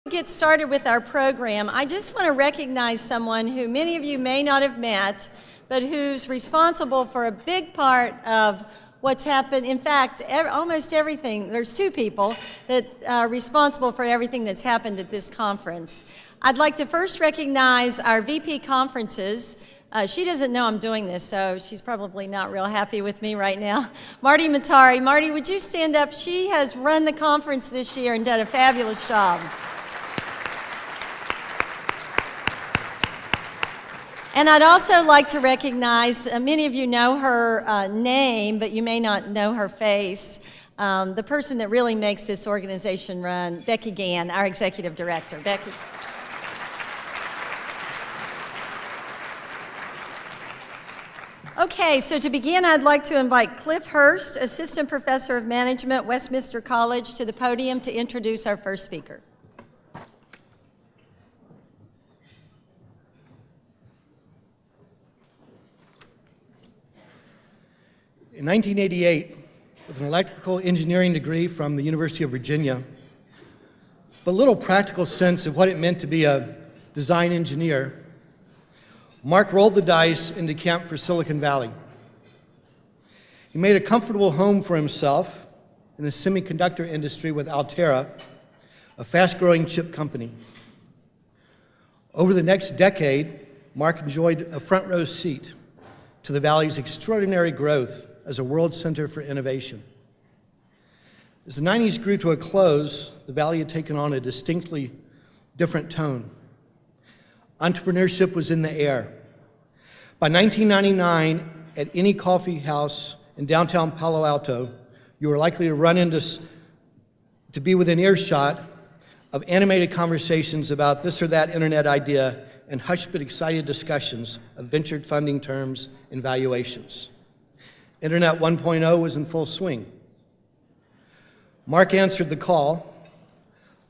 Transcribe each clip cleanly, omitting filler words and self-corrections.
Get started with our program, I just want to recognize someone who many of you may not have met, but who's responsible for a big part of what's happened. In fact, almost everything. There's two people that are responsible for everything that's happened at this conference. I'd like to first recognize our VP Conferences. She doesn't know I'm doing this, so she's probably not real happy with me right now. Marty Matari. Marty, would you stand up? She has run the conference this year and done a fabulous job. And I'd also like to recognize, many of you know her name, but you may not know her face, the person that really makes this organization run, Becky Gann, our Executive Director. Becky. Okay, so to begin, I'd like to invite Cliff Hurst, Assistant Professor of Management, Westminster College, to the podium to introduce our first speaker. In 1988, with an electrical engineering degree from the University of Virginia, but little practical sense of what it meant to be a design engineer, Mark rolled the dice into camp for Silicon Valley. He made a comfortable home for himself in the semiconductor industry with Altera, a fast-growing chip company. Over the next decade, Mark enjoyed a front-row seat to the Valley's extraordinary growth as a world center for innovation. As the 90s grew to a close, the Valley had taken on a distinctly different tone. Entrepreneurship was in the air. By 1999, at any coffee house in downtown Palo Alto, you were likely to run into, to be within earshot of animated conversations about this or that internet idea and hushed but excited discussions of venture funding terms and valuations. Internet 1.0 was in full swing. Mark answered the call,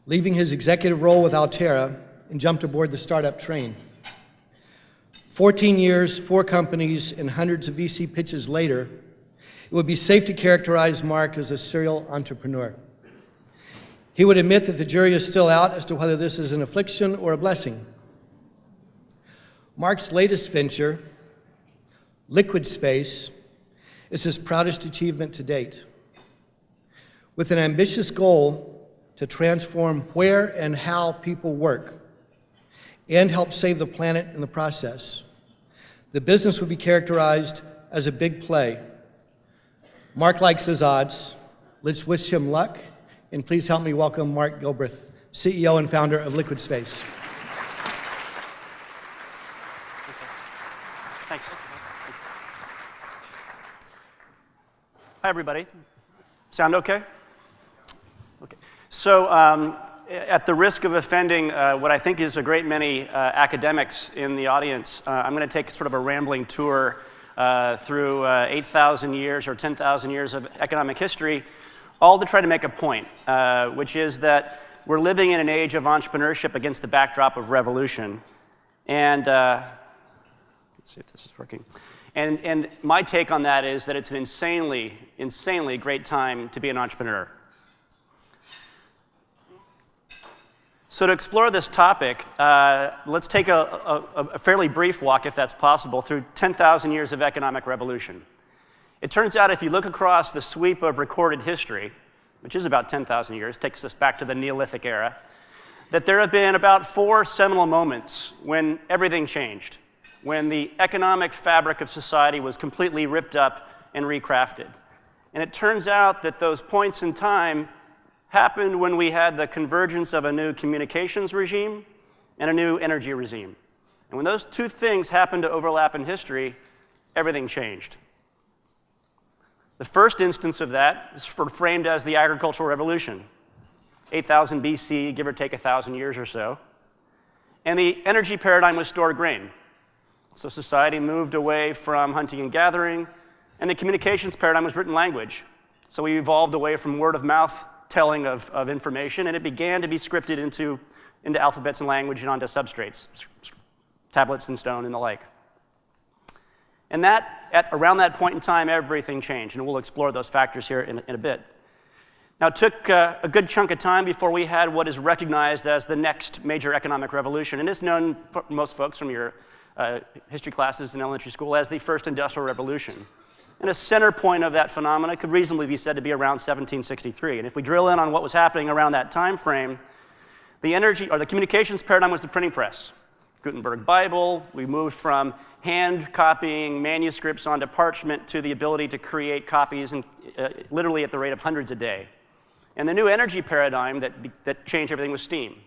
leaving his executive role with Altera, and jumped aboard the startup train. 14 years, 4 companies, and hundreds of VC pitches later, it would be safe to characterize Mark as a serial entrepreneur. He would admit that the jury is still out as to whether this is an affliction or a blessing. Mark's latest venture, Liquid Space, is his proudest achievement to date. With an ambitious goal to transform where and how people work and help save the planet in the process, the business would be characterized as a big play. Mark likes his odds. Let's wish him luck, and please help me welcome Mark Gilbreath, CEO and founder of Liquid Space. Thanks. Hi, everybody. Sound okay? Okay. So, at the risk of offending what I think is a great many academics in the audience, I'm going to take sort of a rambling tour through 8,000 years or 10,000 years of economic history, all to try to make a point, which is that we're living in an age of entrepreneurship against the backdrop of revolution. And let's see if this is working. And my take on that is that it's an insanely great time to be an entrepreneur. So to explore this topic, let's take a fairly brief walk, if that's possible, through 10,000 years of economic revolution. It turns out if you look across the sweep of recorded history, which is about 10,000 years, takes us back to the Neolithic era, that there have been about 4 seminal moments when everything changed, when the economic fabric of society was completely ripped up and recrafted. And it turns out that those points in time happened when we had the convergence of a new communications regime and a new energy regime. And when those two things happened to overlap in history, everything changed. The first instance of that is framed as the agricultural revolution, 8,000 BC, give or take 1,000 years or so. And the energy paradigm was stored grain. So society moved away from hunting and gathering, and the communications paradigm was written language. So we evolved away from word-of-mouth telling of information, and it began to be scripted into alphabets and language and onto substrates, tablets and stone and the like. And around that point in time, everything changed, and we'll explore those factors here in a bit. Now, it took a good chunk of time before we had what is recognized as the next major economic revolution, and it's known for most folks from your history classes in elementary school as the first industrial revolution. And a center point of that phenomena could reasonably be said to be around 1763. And if we drill in on what was happening around that time frame, the communications paradigm was the printing press. Gutenberg Bible, we moved from hand copying manuscripts onto parchment to the ability to create copies literally at the rate of hundreds a day. And the new energy paradigm that changed everything was steam.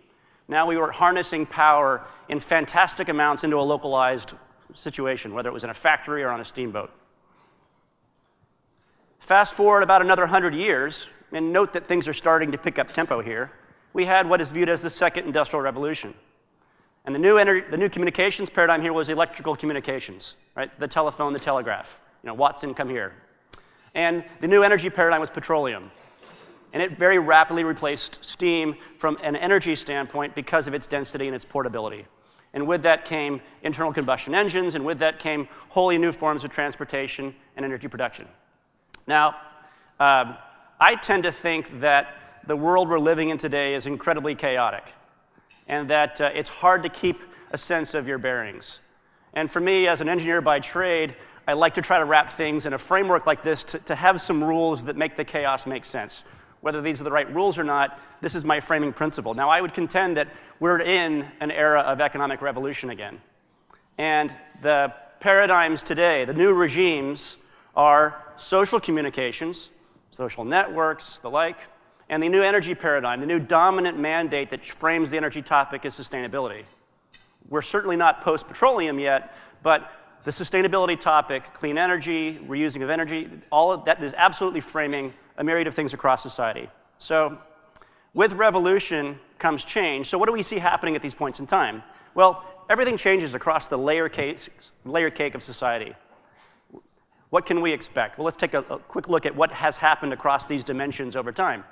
Now we were harnessing power in fantastic amounts into a localized situation, whether it was in a factory or on a steamboat. Fast forward about another 100 years, and note that things are starting to pick up tempo here, we had what is viewed as the second industrial revolution. And the new communications paradigm here was electrical communications, right? The telephone, the telegraph. Watson, come here. And the new energy paradigm was petroleum. And it very rapidly replaced steam from an energy standpoint because of its density and its portability. And with that came internal combustion engines, and with that came wholly new forms of transportation and energy production. Now, I tend to think that the world we're living in today is incredibly chaotic, and that it's hard to keep a sense of your bearings. And for me, as an engineer by trade, I like to try to wrap things in a framework like this to have some rules that make the chaos make sense. Whether these are the right rules or not, this is my framing principle. Now, I would contend that we're in an era of economic revolution again. And the paradigms today, the new regimes, are social communications, social networks, the like, and the new energy paradigm, the new dominant mandate that frames the energy topic is sustainability. We're certainly not post-petroleum yet, but the sustainability topic, clean energy, reusing of energy, all of that is absolutely framing a myriad of things across society. So with revolution comes change. So what do we see happening at these points in time? Well, everything changes across the layer cake of society. What can we expect? Well, let's take a quick look at what has happened across these dimensions over time.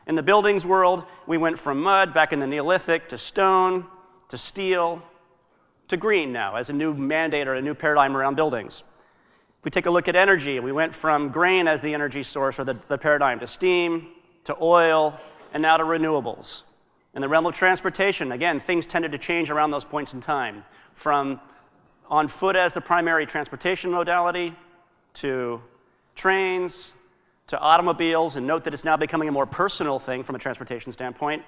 In the buildings world, we went from mud back in the Neolithic to stone to steel to green now as a new mandate or a new paradigm around buildings. If we take a look at energy, we went from grain as the energy source or the paradigm to steam, to oil, and now to renewables. In the realm of transportation, again, things tended to change around those points in time, from on foot as the primary transportation modality, to trains, to automobiles, and note that it's now becoming a more personal thing from a transportation standpoint.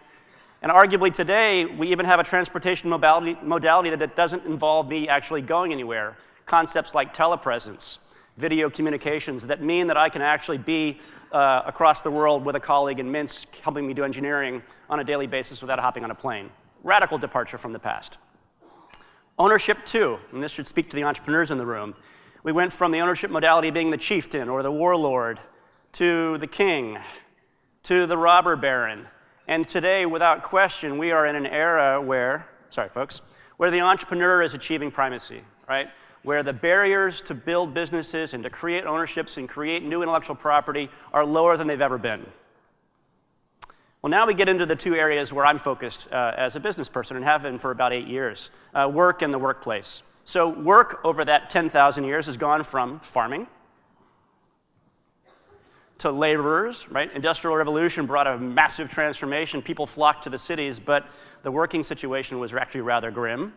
And arguably today, we even have a transportation modality that doesn't involve me actually going anywhere. Concepts like telepresence, video communications that mean that I can actually be across the world with a colleague in Minsk helping me do engineering on a daily basis without hopping on a plane. Radical departure from the past. Ownership too, and this should speak to the entrepreneurs in the room. We went from the ownership modality being the chieftain or the warlord to the king, to the robber baron. And today, without question, we are in an era where the entrepreneur is achieving primacy, right? Where the barriers to build businesses and to create ownerships and create new intellectual property are lower than they've ever been. Well, now we get into the two areas where I'm focused as a business person and have been for about 8 years, work and the workplace. So work over that 10,000 years has gone from farming to laborers, right? Industrial Revolution brought a massive transformation. People flocked to the cities, but the working situation was actually rather grim.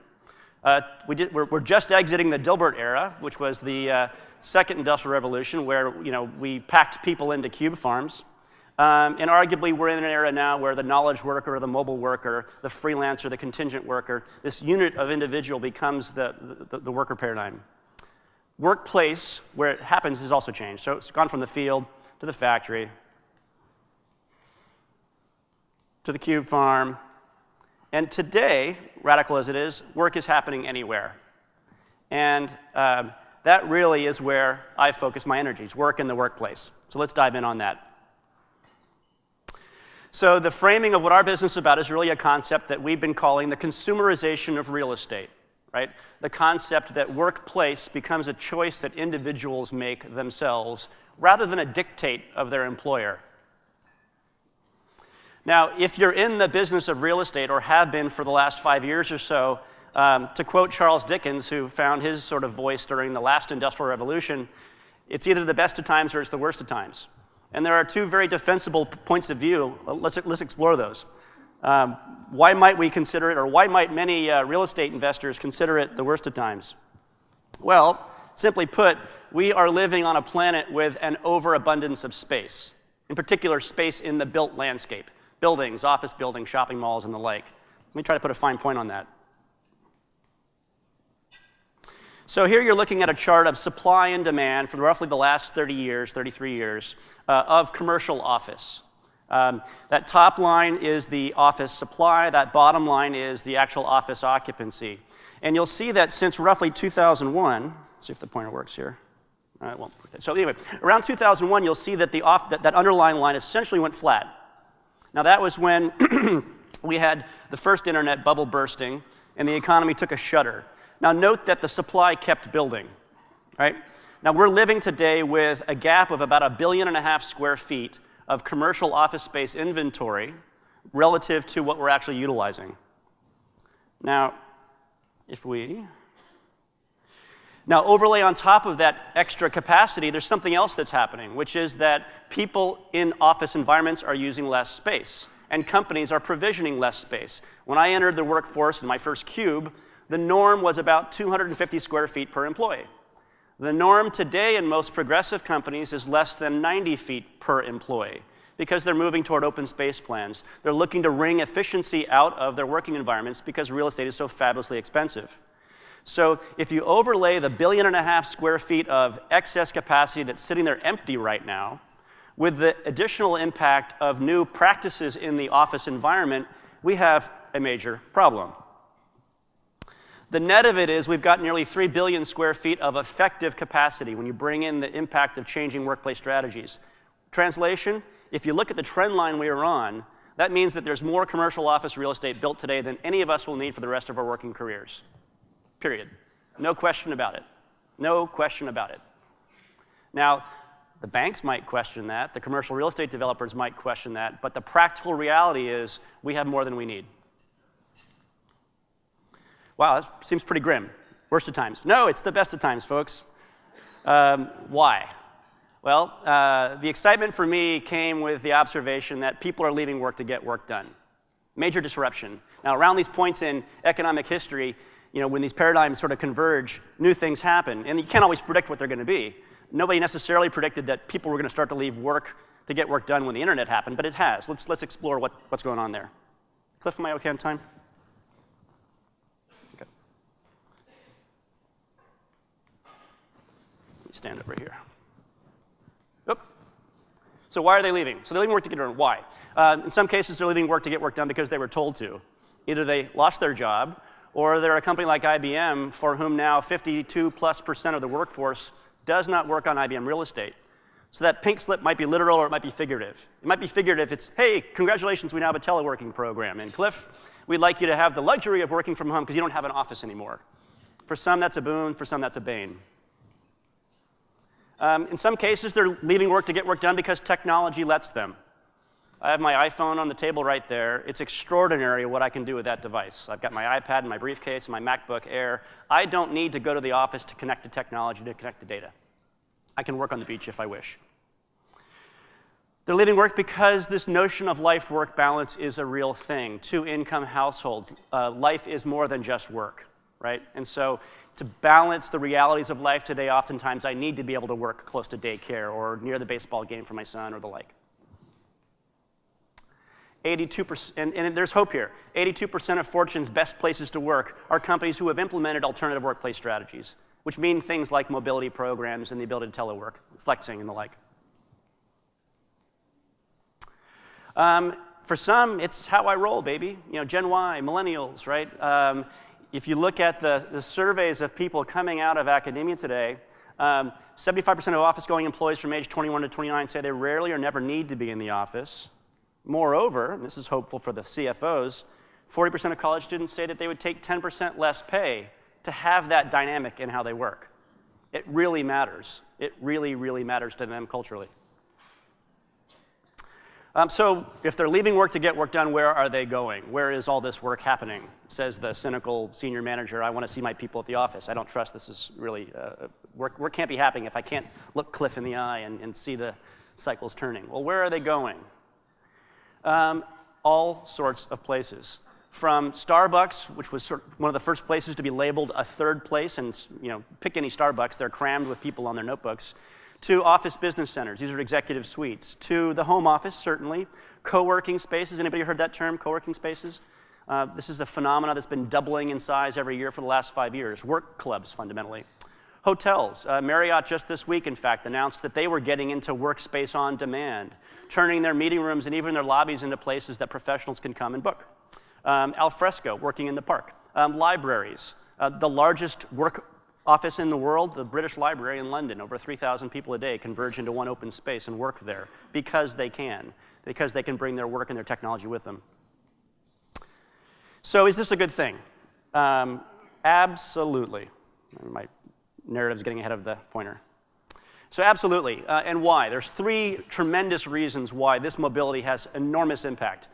We're just exiting the Dilbert era, which was the second industrial revolution, where we packed people into cube farms. And arguably, we're in an era now where the knowledge worker, the mobile worker, the freelancer, the contingent worker, this unit of individual becomes the worker paradigm. Workplace, where it happens, has also changed. So it's gone from the field to the factory, to the cube farm. And today, radical as it is, work is happening anywhere. And that really is where I focus my energies, work in the workplace. So let's dive in on that. So the framing of what our business is about is really a concept that we've been calling the consumerization of real estate, right? The concept that workplace becomes a choice that individuals make themselves rather than a dictate of their employer. Now, if you're in the business of real estate or have been for the last 5 years or so, to quote Charles Dickens, who found his sort of voice during the last industrial revolution, it's either the best of times or it's the worst of times. And there are two very defensible points of view. Let's explore those. Why might we consider it, or why might many real estate investors consider it the worst of times? Well, simply put, we are living on a planet with an overabundance of space, in particular space in the built landscape, buildings, office buildings, shopping malls, and the like. Let me try to put a fine point on that. So here you're looking at a chart of supply and demand for roughly the last 30 years, 33 years, of commercial office. That top line is the office supply. That bottom line is the actual office occupancy. And you'll see that since roughly 2001, see if the pointer works here. It won't. So anyway, around 2001, you'll see that that underlying line essentially went flat. Now that was when we had the first internet bubble bursting and the economy took a shudder. Now note that the supply kept building, right? Now we're living today with a gap of about 1.5 billion square feet of commercial office space inventory relative to what we're actually utilizing. Now, Now overlay on top of that extra capacity, there's something else that's happening, which is that people in office environments are using less space, and companies are provisioning less space. When I entered the workforce in my first cube, the norm was about 250 square feet per employee. The norm today in most progressive companies is less than 90 feet per employee because they're moving toward open space plans. They're looking to wring efficiency out of their working environments because real estate is so fabulously expensive. So if you overlay the 1.5 billion square feet of excess capacity that's sitting there empty right now with the additional impact of new practices in the office environment, we have a major problem. The net of it is we've got nearly 3 billion square feet of effective capacity when you bring in the impact of changing workplace strategies. Translation, if you look at the trend line we are on, that means that there's more commercial office real estate built today than any of us will need for the rest of our working careers. Period. No question about it. No question about it. Now, the banks might question that, the commercial real estate developers might question that, but the practical reality is we have more than we need. Wow, that seems pretty grim. Worst of times. No, it's the best of times, folks. Why? Well, the excitement for me came with the observation that people are leaving work to get work done. Major disruption. Now, around these points in economic history, when these paradigms sort of converge, new things happen, and you can't always predict what they're going to be. Nobody necessarily predicted that people were going to start to leave work to get work done when the internet happened, but it has. Let's explore what's going on there. Cliff, am I okay on time? Stand over here. Oop. So why are they leaving? So they're leaving work to get work done. Why? In some cases, they're leaving work to get work done because they were told to. Either they lost their job, or they're a company like IBM for whom now 52+% of the workforce does not work on IBM real estate. So that pink slip might be literal or it might be figurative. It might be figurative. It's, hey, congratulations, we now have a teleworking program. And Cliff, we'd like you to have the luxury of working from home because you don't have an office anymore. For some, that's a boon. For some, that's a bane. In some cases, they're leaving work to get work done because technology lets them. I have my iPhone on the table right there. It's extraordinary what I can do with that device. I've got my iPad and my briefcase and my MacBook Air. I don't need to go to the office to connect to technology, to connect to data. I can work on the beach if I wish. They're leaving work because this notion of life-work balance is a real thing. Two-income households, life is more than just work, right? And so to balance the realities of life today, oftentimes I need to be able to work close to daycare or near the baseball game for my son or the like. 82%, and there's hope here. 82% of Fortune's best places to work are companies who have implemented alternative workplace strategies, which mean things like mobility programs and the ability to telework, flexing and the like. For some, it's how I roll, baby. Gen Y, millennials, right? If you look at the surveys of people coming out of academia today, 75% of office-going employees from age 21 to 29 say they rarely or never need to be in the office. Moreover, and this is hopeful for the CFOs, 40% of college students say that they would take 10% less pay to have that dynamic in how they work. It really matters. It really, really matters to them culturally. So if they're leaving work to get work done, where are they going? Where is all this work happening? Says the cynical senior manager, I want to see my people at the office. I don't trust this is really, work can't be happening if I can't look Cliff in the eye and see the cycles turning. Well, where are they going? All sorts of places. From Starbucks, which was one of the first places to be labeled a third place, and pick any Starbucks, they're crammed with people on their notebooks, to office business centers. These are executive suites. To the home office, certainly. Co-working spaces. Anybody heard that term, co-working spaces? This is a phenomenon that's been doubling in size every year for the last 5 years. Work clubs, fundamentally. Hotels. Marriott just this week, in fact, announced that they were getting into workspace on demand, turning their meeting rooms and even their lobbies into places that professionals can come and book. Al fresco, working in the park. Libraries. The largest work office in the world, the British Library in London. Over 3,000 people a day converge into one open space and work there because they can bring their work and their technology with them. So is this a good thing? Absolutely. My narrative's getting ahead of the pointer. So absolutely, and why? There's 3 tremendous reasons why this mobility has enormous impact.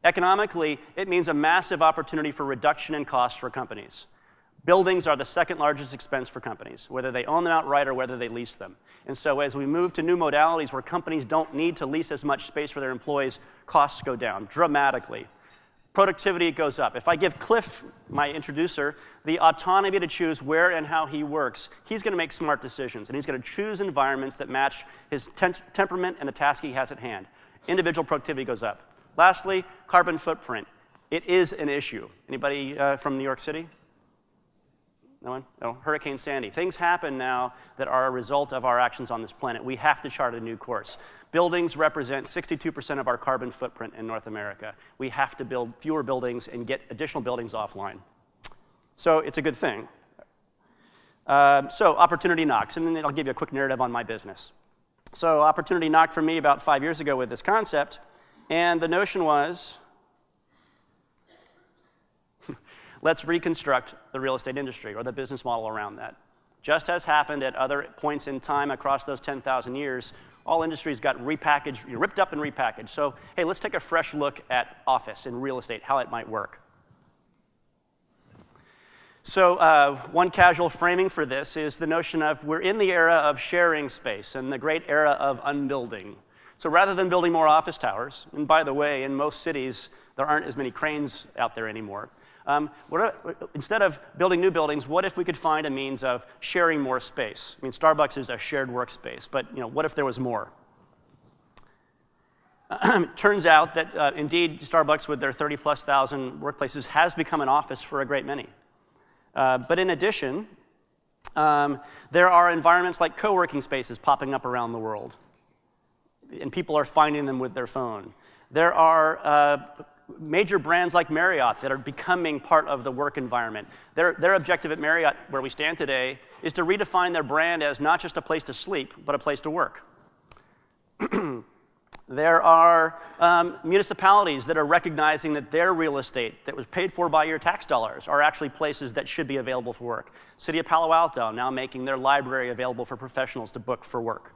Economically, it means a massive opportunity for reduction in costs for companies. Buildings are the second largest expense for companies, whether they own them outright or whether they lease them. And so as we move to new modalities where companies don't need to lease as much space for their employees, costs go down dramatically. Productivity goes up. If I give Cliff, my introducer, the autonomy to choose where and how he works, he's going to make smart decisions, and he's going to choose environments that match his temperament and the task he has at hand. Individual productivity goes up. Lastly, carbon footprint. It is an issue. Anybody from New York City? No one? No. Hurricane Sandy. Things happen now that are a result of our actions on this planet. We have to chart a new course. Buildings represent 62% of our carbon footprint in North America. We have to build fewer buildings and get additional buildings offline. So it's a good thing. So opportunity knocks, and then I'll give you a quick narrative on my business. So opportunity knocked for me about 5 years ago with this concept, and the notion was, let's reconstruct the real estate industry or the business model around that. Just as happened at other points in time across those 10,000 years, all industries got repackaged, ripped up and repackaged. So, hey, let's take a fresh look at office and real estate, how it might work. So one casual framing for this is the notion of we're in the era of sharing space and the great era of unbuilding. So rather than building more office towers, and by the way, in most cities, there aren't as many cranes out there anymore. Instead of building new buildings, what if we could find a means of sharing more space? I mean, Starbucks is a shared workspace, but what if there was more? Turns out that indeed Starbucks, with their 30+ thousand workplaces, has become an office for a great many. But in addition, there are environments like co-working spaces popping up around the world, and people are finding them with their phone. There are major brands like Marriott that are becoming part of the work environment. Their objective at Marriott, where we stand today, is to redefine their brand as not just a place to sleep, but a place to work. There are municipalities that are recognizing that their real estate that was paid for by your tax dollars are actually places that should be available for work. City of Palo Alto now making their library available for professionals to book for work.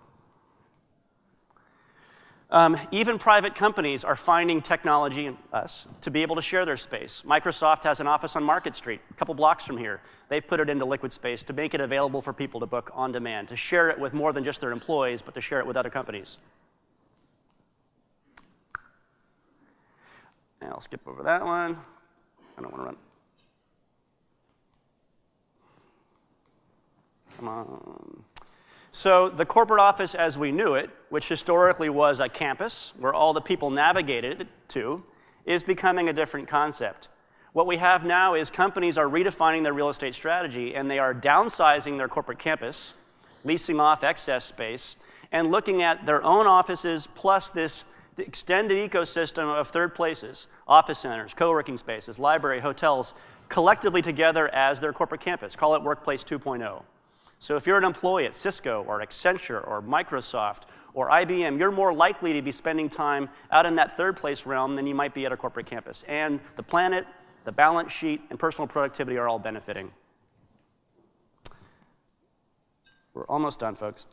Even private companies are finding technology, and us, to be able to share their space. Microsoft has an office on Market Street, a couple blocks from here. They've put it into liquid space to make it available for people to book on demand, to share it with more than just their employees, but to share it with other companies. And I'll skip over that one. I don't want to run. Come on. So the corporate office as we knew it, which historically was a campus where all the people navigated to, is becoming a different concept. What we have now is companies are redefining their real estate strategy, and they are downsizing their corporate campus, leasing off excess space, and looking at their own offices plus this extended ecosystem of third places, office centers, co-working spaces, library, hotels, collectively together as their corporate campus. Call it Workplace 2.0. So if you're an employee at Cisco or Accenture or Microsoft or IBM, you're more likely to be spending time out in that third place realm than you might be at a corporate campus. And the planet, the balance sheet, and personal productivity are all benefiting. We're almost done, folks.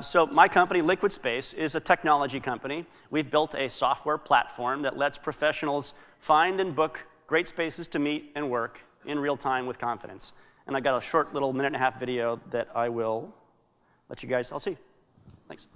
So my company, Liquid Space, is a technology company. We've built a software platform that lets professionals find and book great spaces to meet and work in real time with confidence. And I got a short little 1.5-minute video that I will let you guys all see. Thanks.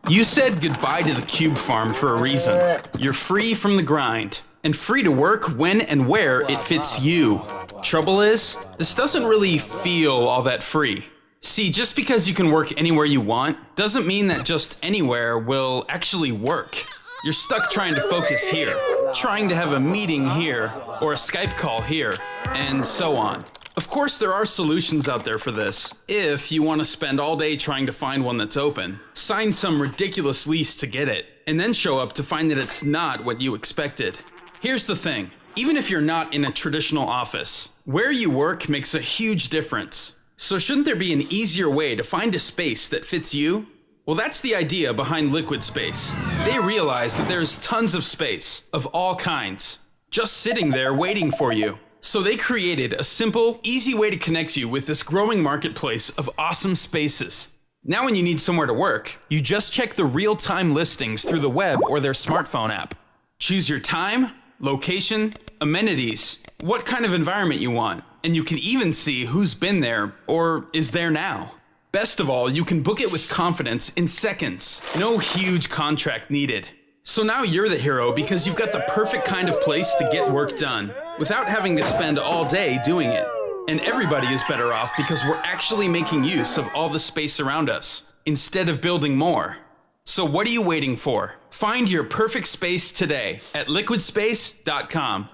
You said goodbye to the cube farm for a reason. You're free from the grind, and free to work when and where it fits you. Trouble is, this doesn't really feel all that free. See, just because you can work anywhere you want, doesn't mean that just anywhere will actually work. You're stuck trying to focus here, trying to have a meeting here, or a Skype call here, and so on. Of course, there are solutions out there for this. If you want to spend all day trying to find one that's open, sign some ridiculous lease to get it, and then show up to find that it's not what you expected. Here's the thing, even if you're not in a traditional office, where you work makes a huge difference. So shouldn't there be an easier way to find a space that fits you? Well, that's the idea behind Liquid Space. They realize that there's tons of space, of all kinds, just sitting there waiting for you. So they created a simple, easy way to connect you with this growing marketplace of awesome spaces. Now when you need somewhere to work, you just check the real-time listings through the web or their smartphone app. Choose your time, location, amenities, what kind of environment you want, and you can even see who's been there or is there now. Best of all, you can book it with confidence in seconds. No huge contract needed. So now you're the hero because you've got the perfect kind of place to get work done without having to spend all day doing it. And everybody is better off because we're actually making use of all the space around us instead of building more. So what are you waiting for? Find your perfect space today at liquidspace.com.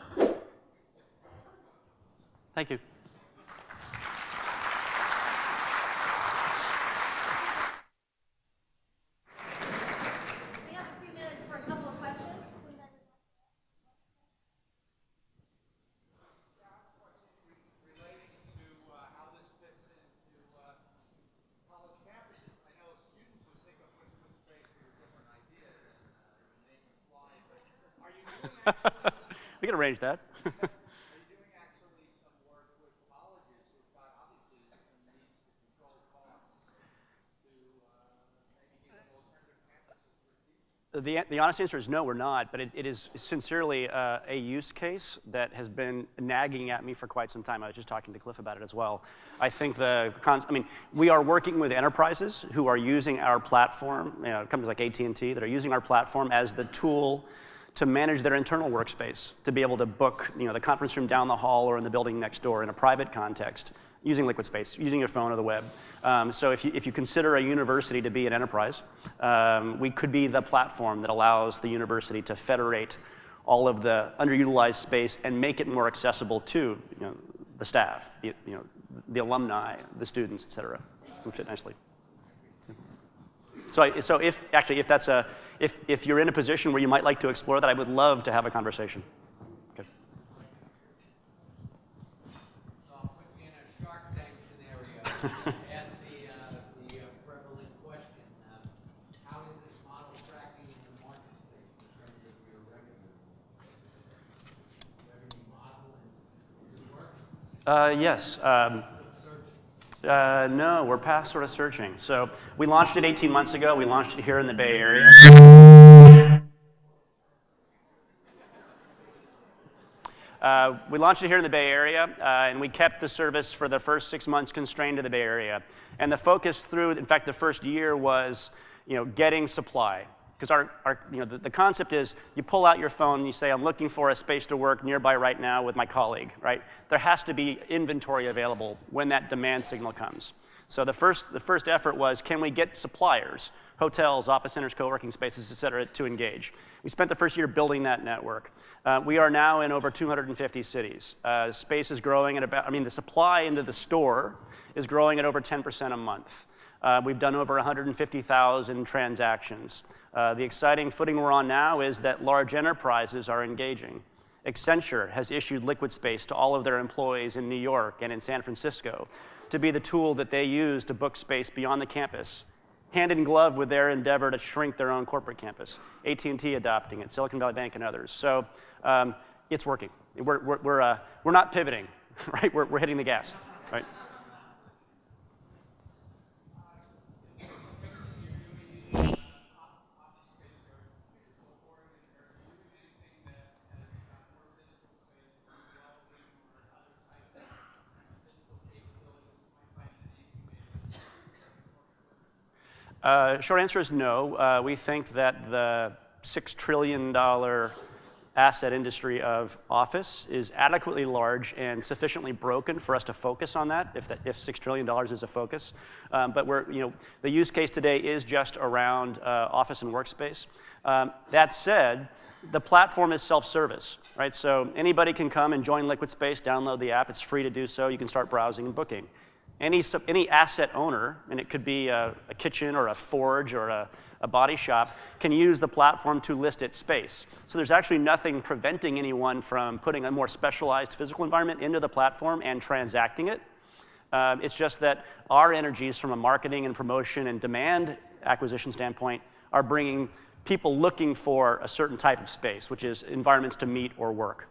Thank you. We have a few minutes for a couple of questions. Relating to how this fits into college campuses. I know students would think of liquid space with different ideas and name and fly, but are you doing actually, We can arrange that. are you doing actually some work with colleges who've got obviously some needs to control costs to maybe give them alternative campuses for students? The honest answer is no, we're not, but it is sincerely a use case that has been nagging at me for quite some time. I was just talking to Cliff about it as well. I think we are working with enterprises who are using our platform, companies like AT&T that are using our platform as the tool to manage their internal workspace, to be able to book the conference room down the hall or in the building next door in a private context, using Liquid Space, using your phone or the web. So if you consider a university to be an enterprise, we could be the platform that allows the university to federate all of the underutilized space and make it more accessible to the staff, the alumni, the students, et cetera. It would fit nicely. So if you're in a position where you might like to explore that, I would love to have a conversation. Okay. So I'll put you in a Shark Tank scenario. Ask the prevalent question. How is this model tracking in the market space in terms of your revenue model, and is it working? Yes. Searching. No, we're past sort of searching. So we launched it 18 months ago. We launched it here in the Bay Area. We launched it here in the Bay Area, and we kept the service for the first 6 months constrained to the Bay Area. And the focus through, in fact, the first year was, getting supply. Because the concept is you pull out your phone and you say, I'm looking for a space to work nearby right now with my colleague, right? There has to be inventory available when that demand signal comes. So the first effort was, can we get suppliers, hotels, office centers, co-working spaces, et cetera, to engage? We spent the first year building that network. We are now in over 250 cities. Space is growing at the supply into the store is growing at over 10% a month. We've done over 150,000 transactions. The exciting footing we're on now is that large enterprises are engaging. Accenture has issued Liquid Space to all of their employees in New York and in San Francisco to be the tool that they use to book space beyond the campus, hand in glove with their endeavor to shrink their own corporate campus. AT&T adopting it, Silicon Valley Bank and others. So it's working. We're not pivoting, right? We're hitting the gas, right? Short answer is no. We think that the $6 trillion asset industry of office is adequately large and sufficiently broken for us to focus on that, if $6 trillion is a focus. But the use case today is just around office and workspace. That said, the platform is self-service, right? So anybody can come and join Liquid Space, download the app. It's free to do so. You can start browsing and booking. Any asset owner, and it could be a kitchen or a forge or a body shop, can use the platform to list its space. So there's actually nothing preventing anyone from putting a more specialized physical environment into the platform and transacting it. It's just that our energies from a marketing and promotion and demand acquisition standpoint are bringing people looking for a certain type of space, which is environments to meet or work.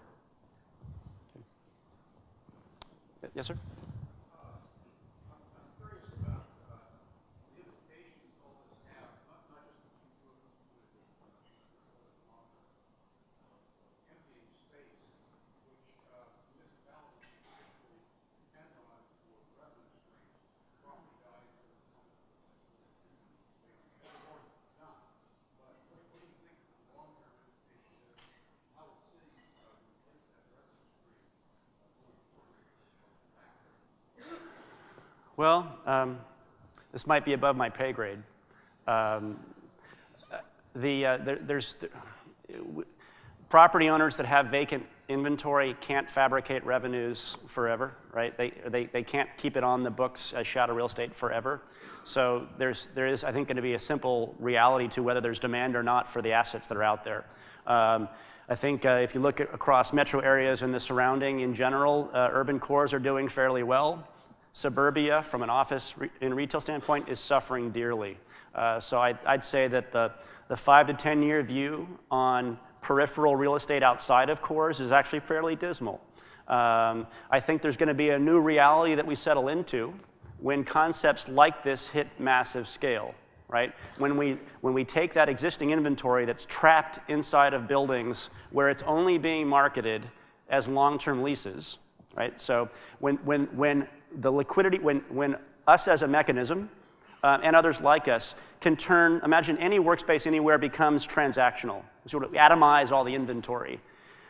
Yes, sir? Well, this might be above my pay grade. Property owners that have vacant inventory can't fabricate revenues forever, right? They can't keep it on the books as shadow real estate forever. So there is, I think, going to be a simple reality to whether there's demand or not for the assets that are out there. I think if you look across metro areas and the surrounding in general, urban cores are doing fairly well. Suburbia, from an office and retail standpoint, is suffering dearly. So I'd say that the 5 to 10 year view on peripheral real estate outside of cores is actually fairly dismal. I think there's going to be a new reality that we settle into when concepts like this hit massive scale, right? When we take that existing inventory that's trapped inside of buildings where it's only being marketed as long-term leases, right? So when the liquidity, when us as a mechanism and others like us can turn, imagine any workspace anywhere becomes transactional. So we atomize all the inventory.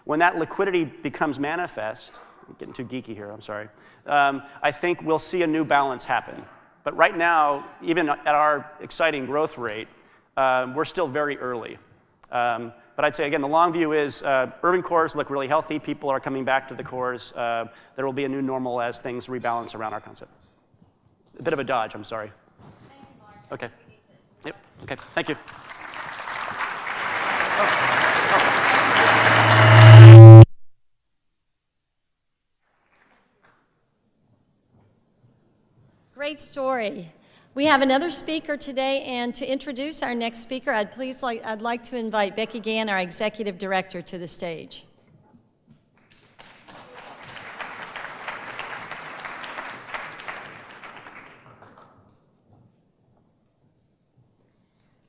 When that liquidity becomes manifest, I'm getting too geeky here, I'm sorry, I think we'll see a new balance happen. But right now, even at our exciting growth rate, we're still very early. But I'd say, again, the long view is urban cores look really healthy. People are coming back to the cores. There will be a new normal as things rebalance around our concept. A bit of a dodge, I'm sorry. Thank you, Mark. Okay. Yep, okay, thank you. Great story. We have another speaker today, and to introduce our next speaker, I'd like to invite Becky Gann, our Executive Director, to the stage.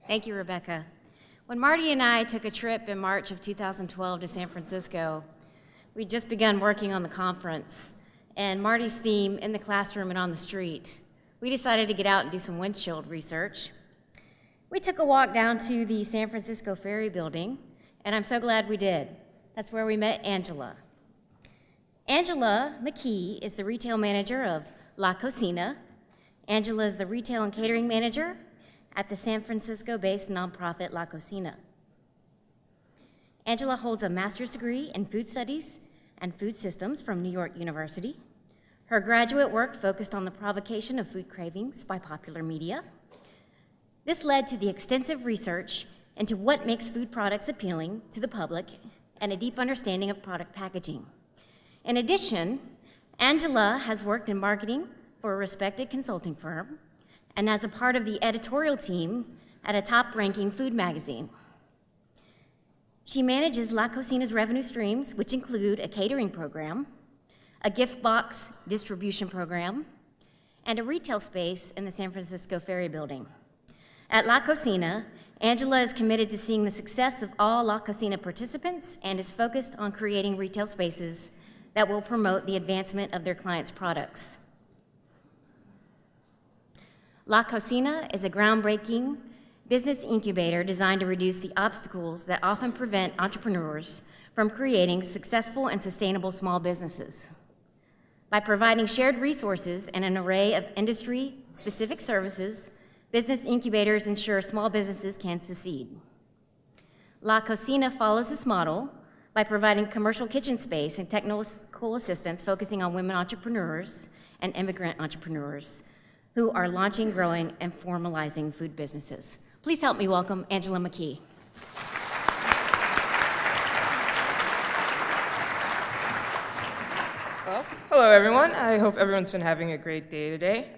Thank you, Rebecca. When Marty and I took a trip in March of 2012 to San Francisco, we'd just begun working on the conference, and Marty's theme, in the classroom and on the street. We decided to get out and do some windshield research. We took a walk down to the San Francisco Ferry Building, and I'm so glad we did. That's where we met Angela. Angela McKee is the retail manager of La Cocina. Angela is the retail and catering manager at the San Francisco-based nonprofit La Cocina. Angela holds a master's degree in food studies and food systems from New York University. Her graduate work focused on the provocation of food cravings by popular media. This led to the extensive research into what makes food products appealing to the public and a deep understanding of product packaging. In addition, Angela has worked in marketing for a respected consulting firm and as a part of the editorial team at a top-ranking food magazine. She manages La Cocina's revenue streams, which include a catering program, a gift box distribution program, and a retail space in the San Francisco Ferry Building. At La Cocina, Angela is committed to seeing the success of all La Cocina participants and is focused on creating retail spaces that will promote the advancement of their clients' products. La Cocina is a groundbreaking business incubator designed to reduce the obstacles that often prevent entrepreneurs from creating successful and sustainable small businesses. By providing shared resources and an array of industry-specific services, business incubators ensure small businesses can succeed. La Cocina follows this model by providing commercial kitchen space and technical assistance focusing on women entrepreneurs and immigrant entrepreneurs who are launching, growing, and formalizing food businesses. Please help me welcome Angela McKee. Well, hello everyone. I hope everyone's been having a great day today.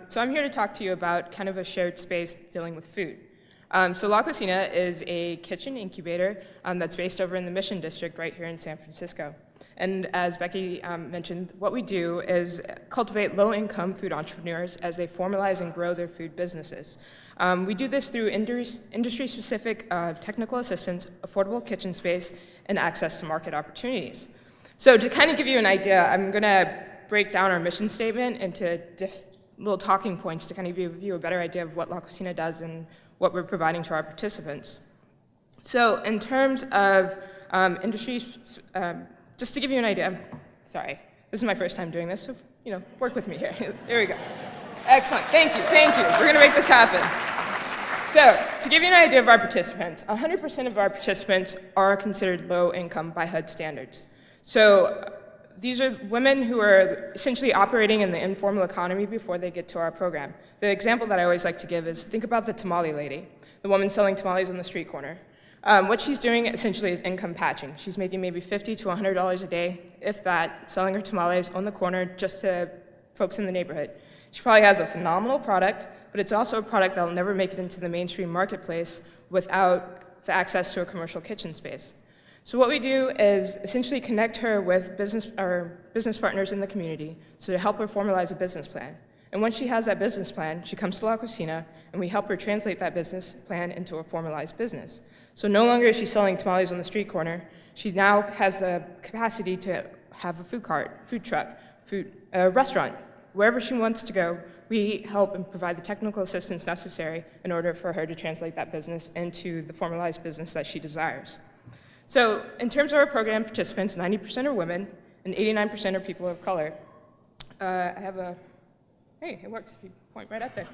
So I'm here to talk to you about kind of a shared space dealing with food. So La Cocina is a kitchen incubator that's based over in the Mission District right here in San Francisco. And as Becky mentioned, what we do is cultivate low-income food entrepreneurs as they formalize and grow their food businesses. We do this through industry-specific technical assistance, affordable kitchen space, and access to market opportunities. So to kind of give you an idea, I'm going to break down our mission statement into just little talking points to kind of give you a better idea of what La Cocina does and what we're providing to our participants. So in terms of industries, just to give you an idea, sorry, this is my first time doing this, so work with me here. There we go. Excellent, thank you. We're gonna make this happen. So, to give you an idea of our participants, 100% of our participants are considered low income by HUD standards. So, these are women who are essentially operating in the informal economy before they get to our program. The example that I always like to give is, think about the tamale lady, the woman selling tamales on the street corner. What she's doing essentially is income patching. She's making maybe $50 to $100 a day, if that, selling her tamales on the corner just to folks in the neighborhood. She probably has a phenomenal product, but it's also a product that will never make it into the mainstream marketplace without the access to a commercial kitchen space. So what we do is essentially connect her with business partners in the community so to help her formalize a business plan. And once she has that business plan, she comes to La Cocina, and we help her translate that business plan into a formalized business. So no longer is she selling tamales on the street corner. She now has the capacity to have a food cart, food truck, restaurant. Wherever she wants to go, we help and provide the technical assistance necessary in order for her to translate that business into the formalized business that she desires. So in terms of our program participants, 90% are women and 89% are people of color. Hey, it works if you point right up there.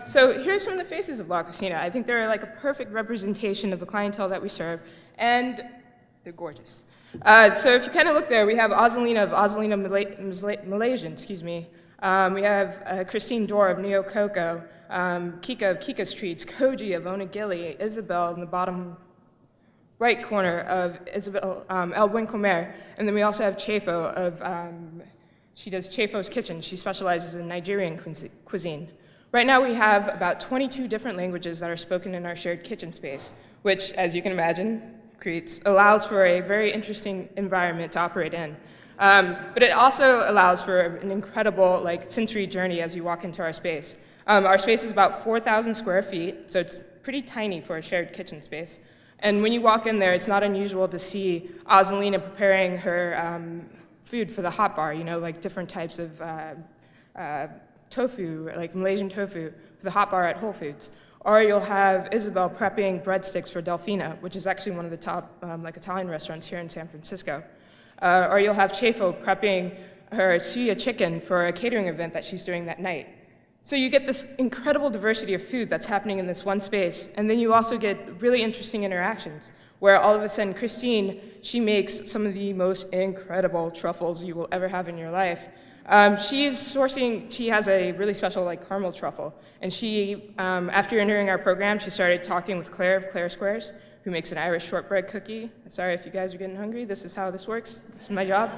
So here's some of the faces of La Cocina. I think they're like a perfect representation of the clientele that we serve, and they're gorgeous. So if you kind of look there, we have Ozalina of Ozalina Malaysian, excuse me. We have Christine Dorr of Neo Coco, Kika of Kika's Treats, Koji of Onigili, Isabel in the bottom right corner of Isabel El Buen Comer, and then we also have Chefo of, she does Chefo's Kitchen. She specializes in Nigerian cuisine. Right now we have about 22 different languages that are spoken in our shared kitchen space, which, as you can imagine, allows for a very interesting environment to operate in. But it also allows for an incredible sensory journey as you walk into our space. Our space is about 4,000 square feet, so it's pretty tiny for a shared kitchen space. And when you walk in there, it's not unusual to see Ozalina preparing her food for the hot bar, like different types of tofu, like Malaysian tofu, for the hot bar at Whole Foods. Or you'll have Isabel prepping breadsticks for Delfina, which is actually one of the top Italian restaurants here in San Francisco. Or you'll have Chefo prepping her suya chicken for a catering event that she's doing that night. So you get this incredible diversity of food that's happening in this one space, and then you also get really interesting interactions, where all of a sudden Christine, she makes some of the most incredible truffles you will ever have in your life. She has a really special caramel truffle, and she, after entering our program, she started talking with Claire of Claire Squares, who makes an Irish shortbread cookie. Sorry if you guys are getting hungry, this is how this works, this is my job.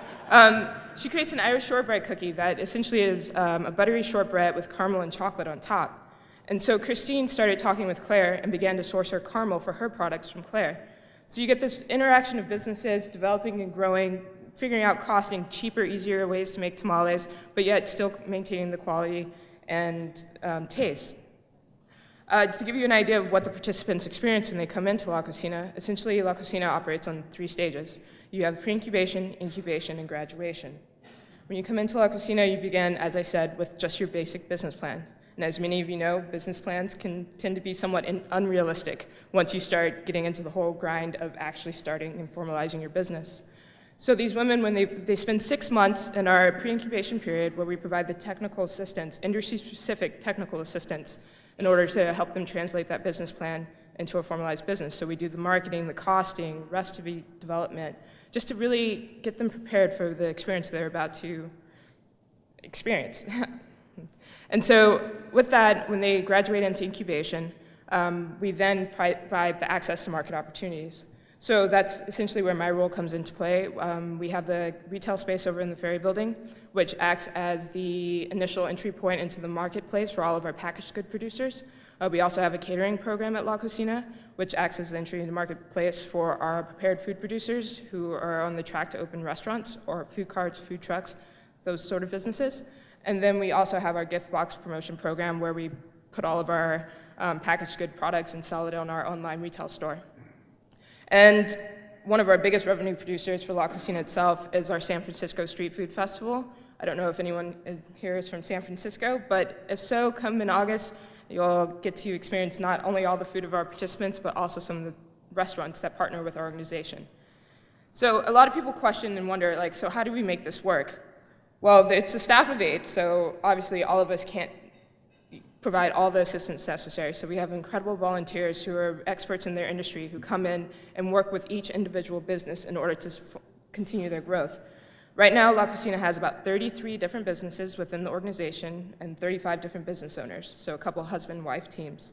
She creates an Irish shortbread cookie that essentially is a buttery shortbread with caramel and chocolate on top. And so Christine started talking with Claire and began to source her caramel for her products from Claire. So you get this interaction of businesses developing and growing, figuring out costing, cheaper, easier ways to make tamales, but yet still maintaining the quality and taste. To give you an idea of what the participants experience when they come into La Cocina, essentially La Cocina operates on 3 stages. You have pre-incubation, incubation, and graduation. When you come into La Cocina, you begin, as I said, with just your basic business plan. And as many of you know, business plans can tend to be somewhat unrealistic once you start getting into the whole grind of actually starting and formalizing your business. So these women, when they spend 6 months in our pre-incubation period where we provide the technical assistance, industry-specific technical assistance, in order to help them translate that business plan into a formalized business. So we do the marketing, the costing, recipe development, just to really get them prepared for the experience they're about to experience. And so with that, when they graduate into incubation, we then provide the access to market opportunities. So that's essentially where my role comes into play. We have the retail space over in the Ferry Building, which acts as the initial entry point into the marketplace for all of our packaged good producers. We also have a catering program at La Cocina, which acts as the entry into the marketplace for our prepared food producers who are on the track to open restaurants or food carts, food trucks, those sort of businesses. And then we also have our gift box promotion program where we put all of our packaged good products and sell it on our online retail store. And one of our biggest revenue producers for La Cocina itself is our San Francisco Street Food Festival. I don't know if anyone here is from San Francisco, but if so, come in August, you'll get to experience not only all the food of our participants, but also some of the restaurants that partner with our organization. So a lot of people question and wonder, like, so how do we make this work? Well, it's a staff of 8, so obviously all of us can't provide all the assistance necessary. So we have incredible volunteers who are experts in their industry who come in and work with each individual business in order to continue their growth. Right now, La Cocina has about 33 different businesses within the organization and 35 different business owners, so a couple husband-wife teams.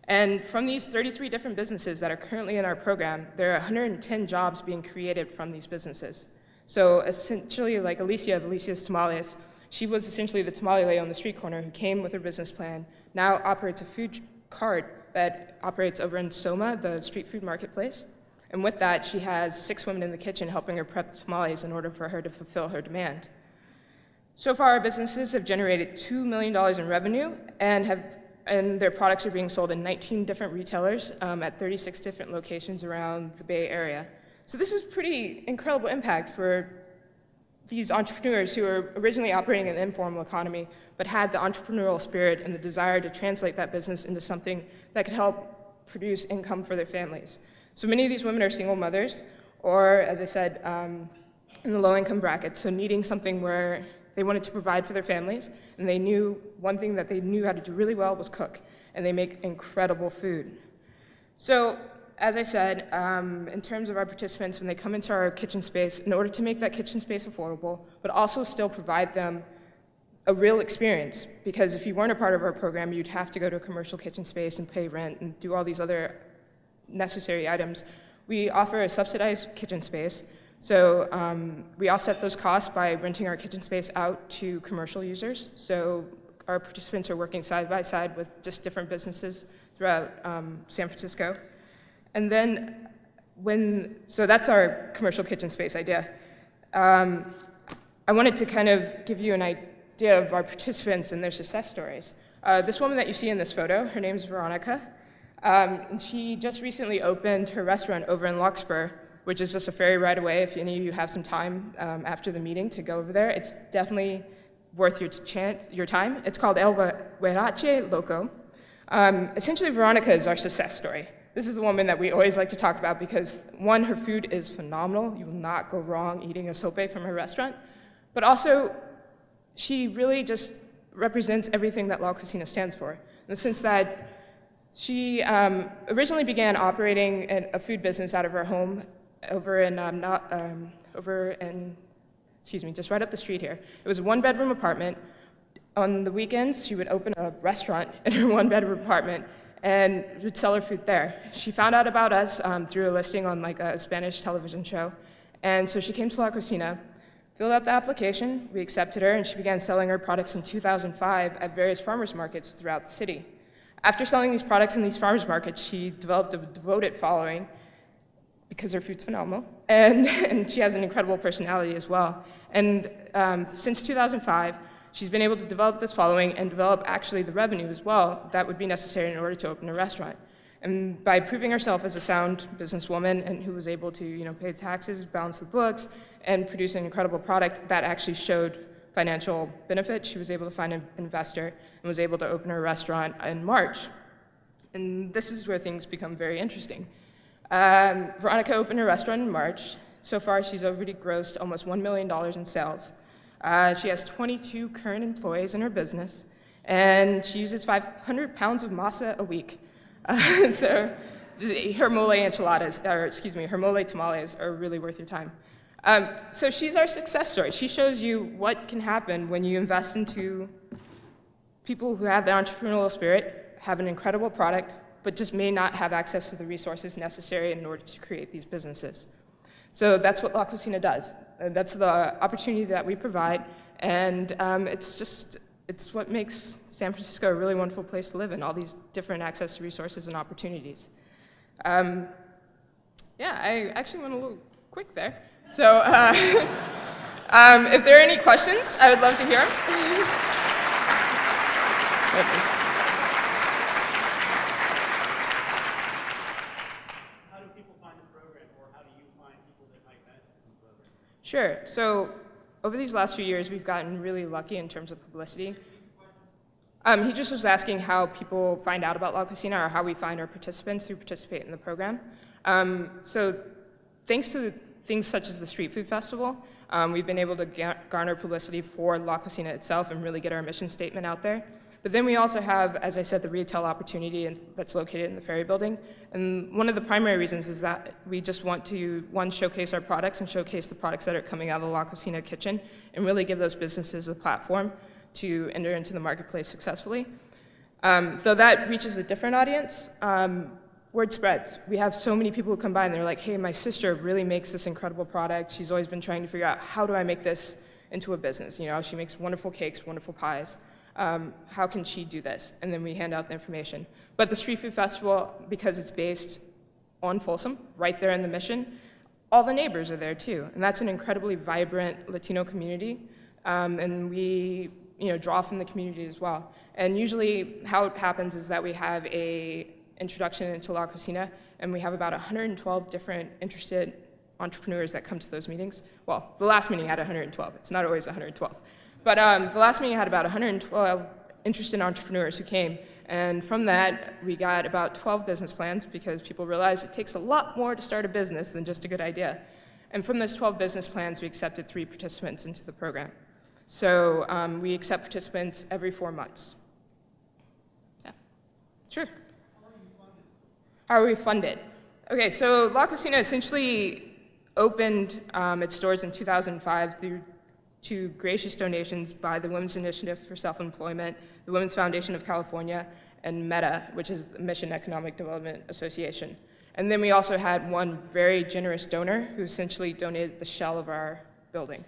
And from these 33 different businesses that are currently in our program, there are 110 jobs being created from these businesses. So essentially, like Alicia of Alicia's Tamales, she was essentially the tamale lady on the street corner who came with her business plan, now operates a food cart that operates over in Soma, the street food marketplace. And with that, she has 6 women in the kitchen helping her prep the tamales in order for her to fulfill her demand. So far, our businesses have generated $2 million in revenue and their products are being sold in 19 different retailers at 36 different locations around the Bay Area. So this is pretty incredible impact for these entrepreneurs who are originally operating in the informal economy, but had the entrepreneurial spirit and the desire to translate that business into something that could help produce income for their families. So many of these women are single mothers, or as I said, in the low-income bracket, so needing something where they wanted to provide for their families, and they knew one thing that they knew how to do really well was cook, and they make incredible food. So, as I said, in terms of our participants, when they come into our kitchen space, in order to make that kitchen space affordable, but also still provide them a real experience, because if you weren't a part of our program, you'd have to go to a commercial kitchen space and pay rent and do all these other necessary items. We offer a subsidized kitchen space, so we offset those costs by renting our kitchen space out to commercial users. So our participants are working side by side with just different businesses throughout San Francisco. And then so that's our commercial kitchen space idea. I wanted to kind of give you an idea of our participants and their success stories. This woman that you see in this photo, her name is Veronica, and she just recently opened her restaurant over in Larkspur, which is just a ferry ride away. If any of you have some time after the meeting to go over there, it's definitely worth your time. It's called El Huarache Loco. Essentially, Veronica is our success story. This is a woman that we always like to talk about because, one, her food is phenomenal. You will not go wrong eating a sope from her restaurant. But also, she really just represents everything that La Cocina stands for, in the sense that she originally began operating a food business out of her home over in, just right up the street here. It was a 1-bedroom apartment. On the weekends, she would open a restaurant in her 1-bedroom apartment and would sell her food there. She found out about us through a listing on like a Spanish television show. And so she came to La Cocina, filled out the application, we accepted her, and she began selling her products in 2005 at various farmers markets throughout the city. After selling these products in these farmers markets, she developed a devoted following because her food's phenomenal, and she has an incredible personality as well. And since 2005, she's been able to develop this following and develop actually the revenue as well that would be necessary in order to open a restaurant. And by proving herself as a sound businesswoman and who was able to pay taxes, balance the books, and produce an incredible product that actually showed financial benefit, she was able to find an investor and was able to open her restaurant in March. And this is where things become very interesting. Veronica opened her restaurant in March. So far, she's already grossed almost $1 million in sales. She has 22 current employees in her business, and she uses 500 pounds of masa a week. So her mole enchiladas, or excuse me, her mole tamales are really worth your time. So she's our success story. She shows you what can happen when you invest into people who have the entrepreneurial spirit, have an incredible product, but just may not have access to the resources necessary in order to create these businesses. So that's what La Cocina does. That's the opportunity that we provide, and it's what makes San Francisco a really wonderful place to live in, all these different access to resources and opportunities. Yeah, I actually went a little quick there. So if there are any questions, I would love to hear them. How do people find the program, or how do you find people that might benefit from the program? Sure. So over these last few years, we've gotten really lucky in terms of publicity. He just was asking how people find out about La Cocina, or how we find our participants who participate in the program. So thanks to things such as the Street Food Festival, we've been able to garner publicity for La Cocina itself and really get our mission statement out there. But then we also have, as I said, the retail opportunity that's located in the Ferry Building. And one of the primary reasons is that we just want to, one, showcase our products and showcase the products that are coming out of the La Cocina kitchen and really give those businesses a platform to enter into the marketplace successfully. Though that reaches a different audience, word spreads. We have so many people who come by and they're like, hey, my sister really makes this incredible product. She's always been trying to figure out, how do I make this into a business? You know, she makes wonderful cakes, wonderful pies. How can she do this? And then we hand out the information. But the Street Food Festival, because it's based on Folsom, right there in the Mission, all the neighbors are there too. And that's an incredibly vibrant Latino community. And we draw from the community as well. And usually how it happens is that we have a introduction into La Cocina, and we have about 112 different interested entrepreneurs that come to those meetings. Well, the last meeting had 112. It's not always 112. But the last meeting had about 112 interested entrepreneurs who came, and from that, we got about 12 business plans because people realized it takes a lot more to start a business than just a good idea. And from those 12 business plans, we accepted 3 participants into the program. So we accept participants every 4 months. Yeah, sure. How are we funded? Okay, so La Cocina essentially opened its doors in 2005 through to gracious donations by the Women's Initiative for Self-Employment, the Women's Foundation of California, and META, which is the Mission Economic Development Association. And then we also had one very generous donor who essentially donated the shell of our building.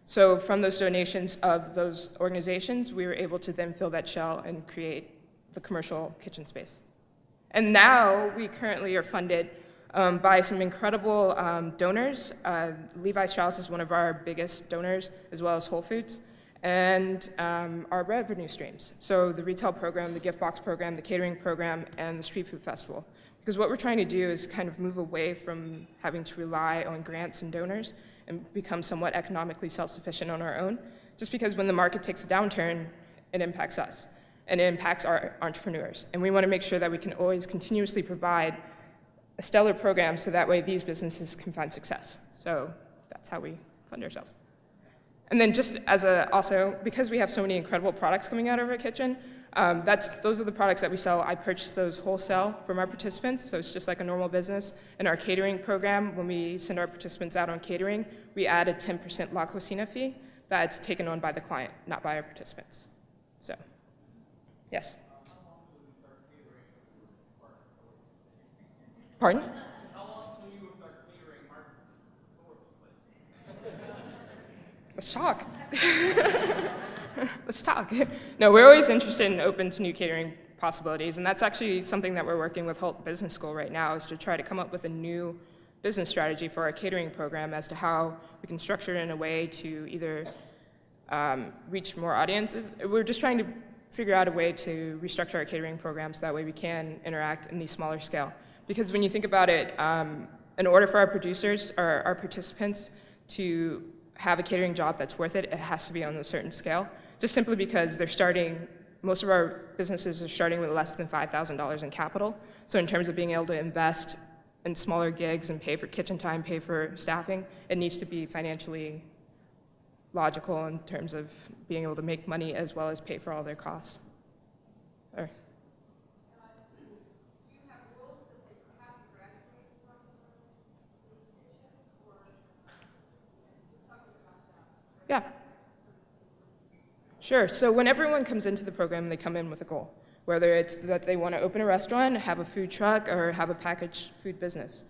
So from those donations of those organizations, we were able to then fill that shell and create the commercial kitchen space. And now we currently are funded by some incredible donors. Levi Strauss is one of our biggest donors, as well as Whole Foods, and our revenue streams. So the retail program, the gift box program, the catering program, and the Street Food Festival. Because what we're trying to do is kind of move away from having to rely on grants and donors and become somewhat economically self-sufficient on our own, just because when the market takes a downturn, it impacts us, and it impacts our entrepreneurs. And we want to make sure that we can always continuously provide a stellar program so that way these businesses can find success. So that's how we fund ourselves. And then just as also, because we have so many incredible products coming out of our kitchen, those are the products that we sell. I purchase those wholesale from our participants, so it's just like a normal business. In our catering program, when we send our participants out on catering, we add a 10% La Cocina fee that's taken on by the client, not by our participants. So, yes? Pardon? How long can you start catering Let's talk. Let's talk. No, we're always interested and open to new catering possibilities, and that's actually something that we're working with Holt Business School right now, is to try to come up with a new business strategy for our catering program as to how we can structure it in a way to either reach more audiences. We're just trying to figure out a way to restructure our catering program so that way we can interact in the smaller scale. Because when you think about it, in order for our producers or our participants to have a catering job that's worth it, it has to be on a certain scale, just simply because most of our businesses are starting with less than $5,000 in capital. So in terms of being able to invest in smaller gigs and pay for kitchen time, pay for staffing, it needs to be financially logical in terms of being able to make money as well as pay for all their costs. Yeah. Sure. So when everyone comes into the program, they come in with a goal, whether it's that they want to open a restaurant, have a food truck, or have a packaged food business.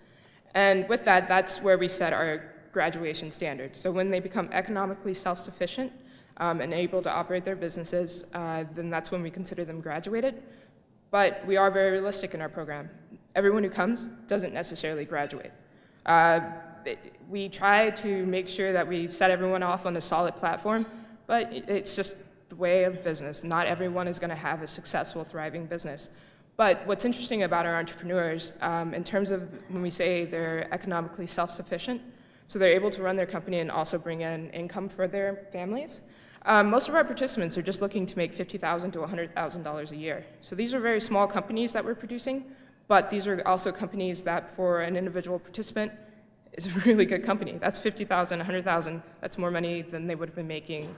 And with that, that's where we set our graduation standards. So when they become economically self-sufficient and able to operate their businesses, then that's when we consider them graduated. But we are very realistic in our program. Everyone who comes doesn't necessarily graduate. We try to make sure that we set everyone off on a solid platform, but it's just the way of business. Not everyone is going to have a successful, thriving business. But what's interesting about our entrepreneurs, in terms of when we say they're economically self-sufficient, so they're able to run their company and also bring in income for their families, most of our participants are just looking to make $50,000 to $100,000 a year. So these are very small companies that we're producing, but these are also companies that for an individual participant is a really good company. That's $50,000, $100,000. That's more money than they would have been making,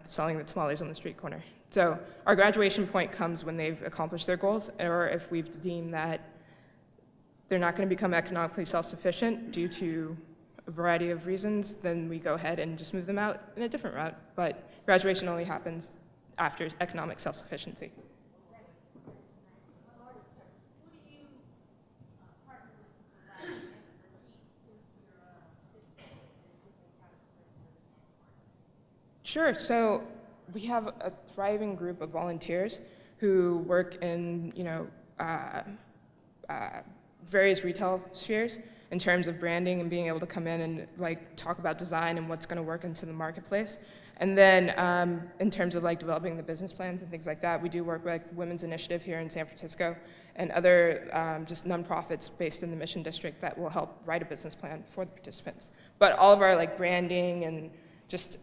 selling the tamales on the street corner. So our graduation point comes when they've accomplished their goals, or if we've deemed that they're not going to become economically self-sufficient due to a variety of reasons, then we go ahead and just move them out in a different route. But graduation only happens after economic self-sufficiency. Sure. So we have a thriving group of volunteers who work in, various retail spheres in terms of branding and being able to come in and talk about design and what's going to work into the marketplace. And then in terms of developing the business plans and things like that, we do work with Women's Initiative here in San Francisco and other just nonprofits based in the Mission District that will help write a business plan for the participants. But all of our branding and just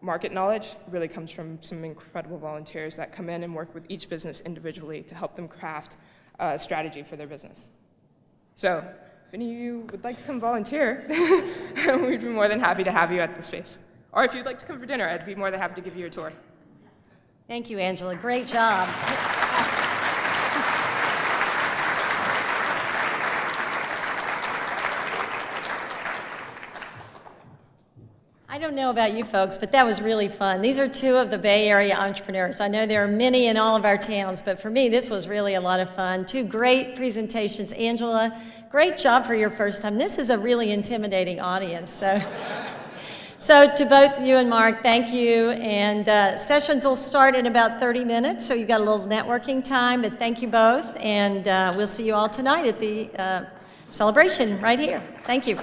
market knowledge really comes from some incredible volunteers that come in and work with each business individually to help them craft a strategy for their business. So if any of you would like to come volunteer, we'd be more than happy to have you at the space. Or if you'd like to come for dinner, I'd be more than happy to give you a tour. Thank you, Angela. Great job. I don't know about you folks, but that was really fun. These are two of the Bay Area entrepreneurs. I know there are many in all of our towns, but for me, this was really a lot of fun. Two great presentations. Angela, great job for your first time. This is a really intimidating audience. So to both you and Mark, thank you. And sessions will start in about 30 minutes, so you've got a little networking time, but thank you both. And we'll see you all tonight at the celebration right here. Thank you.